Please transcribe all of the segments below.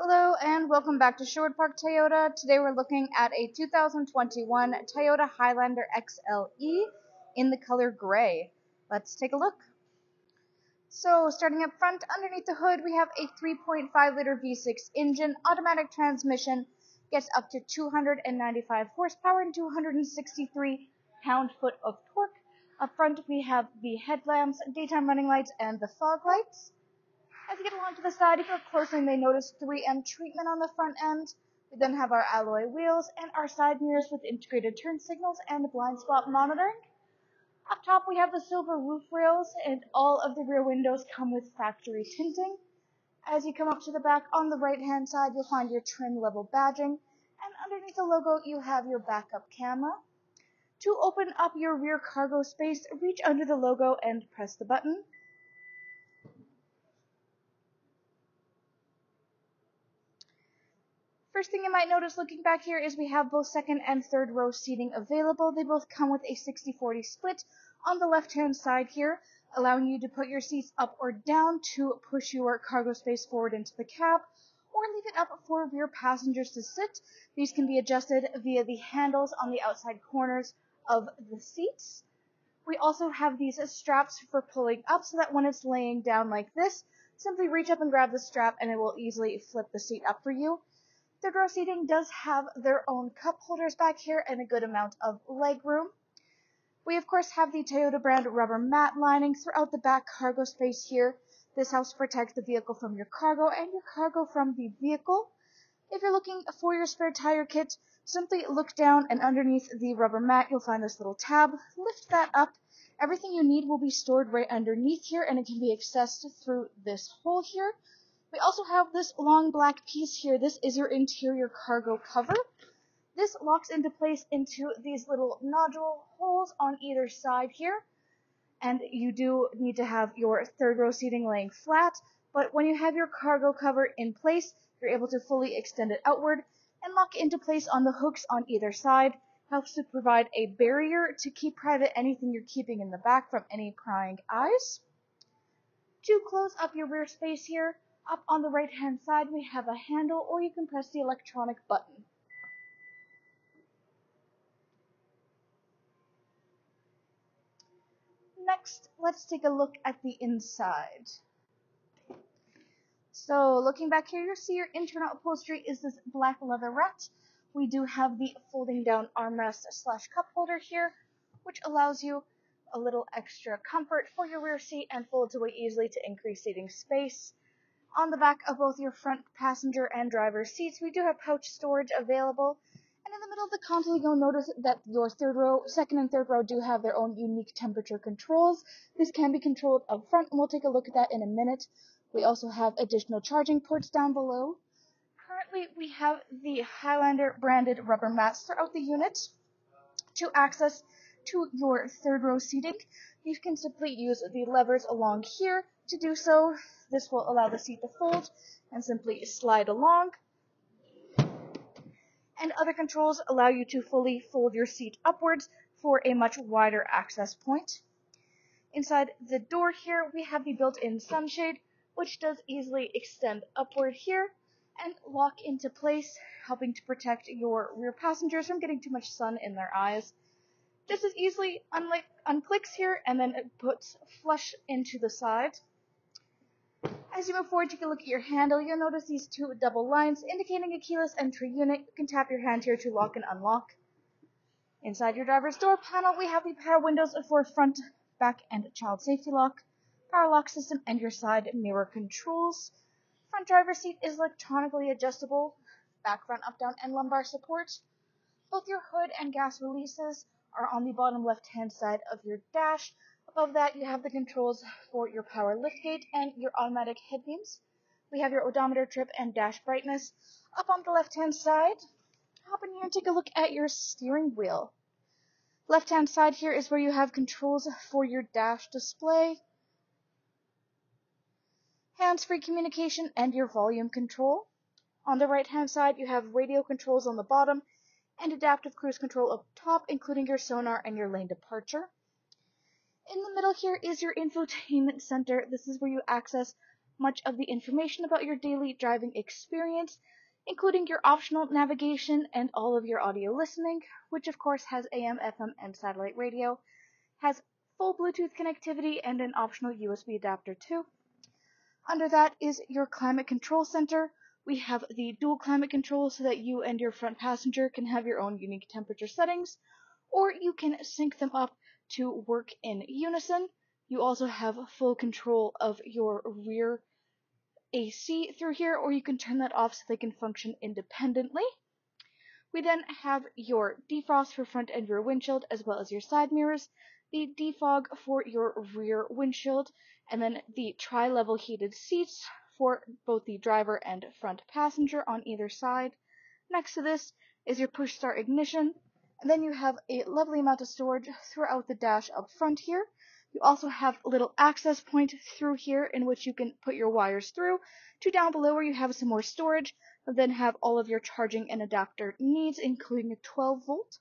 Hello and welcome back to Sherwood Park Toyota. Today we're looking at a 2021 Toyota Highlander XLE in the color gray. Let's take a look. So starting up front, underneath the hood we have a 3.5 liter V6 engine, automatic transmission, gets up to 295 horsepower and 263 pound-foot of torque. Up front we have the headlamps, daytime running lights, and the fog lights. As you get along to the side, if you look closely, you may notice 3M treatment on the front end. We then have our alloy wheels and our side mirrors with integrated turn signals and blind spot monitoring. Up top, we have the silver roof rails, and all of the rear windows come with factory tinting. As you come up to the back, on the right-hand side, you'll find your trim level badging, and underneath the logo, you have your backup camera. To open up your rear cargo space, reach under the logo and press the button. First thing you might notice looking back here is we have both second and third row seating available. They both come with a 60-40 split on the left-hand side here, allowing you to put your seats up or down to push your cargo space forward into the cab, or leave it up for rear passengers to sit. These can be adjusted via the handles on the outside corners of the seats. We also have these straps for pulling up so that when it's laying down like this, simply reach up and grab the strap and it will easily flip the seat up for you. Third row seating does have their own cup holders back here and a good amount of leg room. We of course have the Toyota brand rubber mat lining throughout the back cargo space here. This helps protect the vehicle from your cargo and your cargo from the vehicle. If you're looking for your spare tire kit, simply look down and underneath the rubber mat you'll find this little tab. Lift that up. Everything you need will be stored right underneath here and it can be accessed through this hole here. We also have this long black piece here. This is your interior cargo cover. This locks into place into these little nodule holes on either side here. And you do need to have your third row seating laying flat, but when you have your cargo cover in place, you're able to fully extend it outward and lock into place on the hooks on either side. Helps to provide a barrier to keep private anything you're keeping in the back from any prying eyes. To close up your rear space here, up on the right-hand side, we have a handle, or you can press the electronic button. Next, let's take a look at the inside. So, looking back here, you'll see your internal upholstery is this black leatherette. We do have the folding down armrest / cup holder here, which allows you a little extra comfort for your rear seat and folds away easily to increase seating space. On the back of both your front passenger and driver seats, we do have pouch storage available. And in the middle of the console, you'll notice that your second and third row do have their own unique temperature controls. This can be controlled up front, and we'll take a look at that in a minute. We also have additional charging ports down below. Currently, we have the Highlander branded rubber mats throughout the unit. To access to your third row seating, you can simply use the levers along here to do so. This will allow the seat to fold and simply slide along. And other controls allow you to fully fold your seat upwards for a much wider access point. Inside the door here, we have the built-in sunshade, which does easily extend upward here and lock into place, helping to protect your rear passengers from getting too much sun in their eyes. Just as easily unclicks here, and then it puts flush into the side. As you move forward, you can look at your handle. You'll notice these two double lines indicating a keyless entry unit. You can tap your hand here to lock and unlock. Inside your driver's door panel, we have the power windows for front, back, and child safety lock, power lock system, and your side mirror controls. Front driver's seat is electronically adjustable, back, front, up, down, and lumbar support. Both your hood and gas releases are on the bottom left-hand side of your dash. Above that, you have the controls for your power liftgate and your automatic head beams. We have your odometer, trip, and dash brightness. Up on the left-hand side, hop in here and take a look at your steering wheel. Left-hand side here is where you have controls for your dash display, hands-free communication, and your volume control. On the right-hand side, you have radio controls on the bottom and adaptive cruise control up top, including your sonar and your lane departure. In the middle here is your infotainment center. This is where you access much of the information about your daily driving experience, including your optional navigation and all of your audio listening, which of course has AM, FM, and satellite radio, has full Bluetooth connectivity and an optional USB adapter too. Under that is your climate control center. We have the dual climate control so that you and your front passenger can have your own unique temperature settings, or you can sync them up to work in unison. You also have full control of your rear AC through here, or you can turn that off so they can function independently. We then have your defrost for front and rear windshield, as well as your side mirrors, the defog for your rear windshield, and then the tri-level heated seats for both the driver and front passenger on either side. Next to this is your push start ignition, and then you have a lovely amount of storage throughout the dash up front here. You also have a little access point through here in which you can put your wires through, to down below where you have some more storage, and then have all of your charging and adapter needs, including a 12 volt.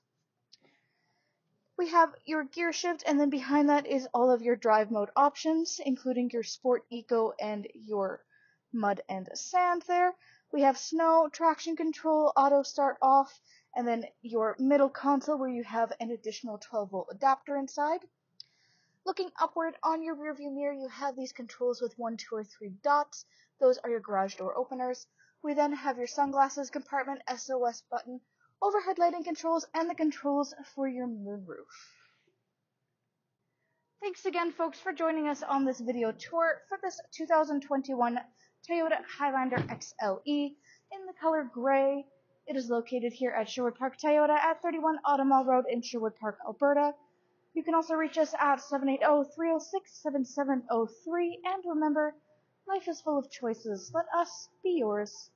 We have your gear shift, and then behind that is all of your drive mode options, including your sport, eco, and your mud and sand there. We have snow, traction control, auto start off, and then your middle console where you have an additional 12 volt adapter inside. Looking upward on your rearview mirror, you have these controls with 1, 2, or 3 dots. Those are your garage door openers. We then have your sunglasses compartment, SOS button, overhead lighting controls, and the controls for your moonroof. Thanks again, folks, for joining us on this video tour for this 2021 Toyota Highlander XLE in the color gray. It is located here at Sherwood Park Toyota at 31 Automall Road in Sherwood Park, Alberta. You can also reach us at 780-306-7703, and remember, life is full of choices. Let us be yours.